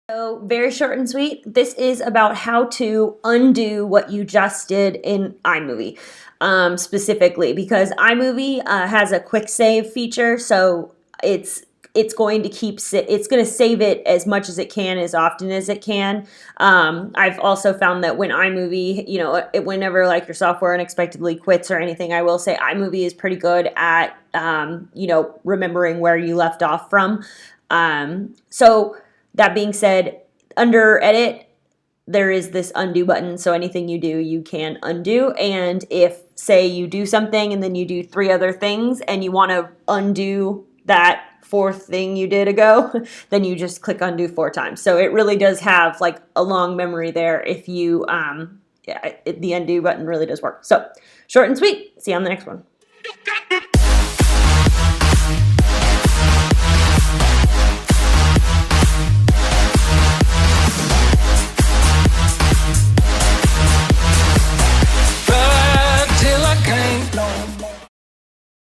So very short and sweet. This is about how to undo what you just did in iMovie, specifically because iMovie has a quick save feature, so it's going to it's going to save it as much as it can, as often as it can. I've also found that when iMovie, whenever like your software unexpectedly quits or anything, I will say iMovie is pretty good at remembering where you left off from. So that being said, under edit, there is this undo button. So anything you do, you can undo. And if, say, you do something and then you do 3 other things and you want to undo that 4th thing you did ago, then you just click undo 4 times. So it really does have like a long memory there if you, the undo button really does work. So short and sweet. See you on the next one.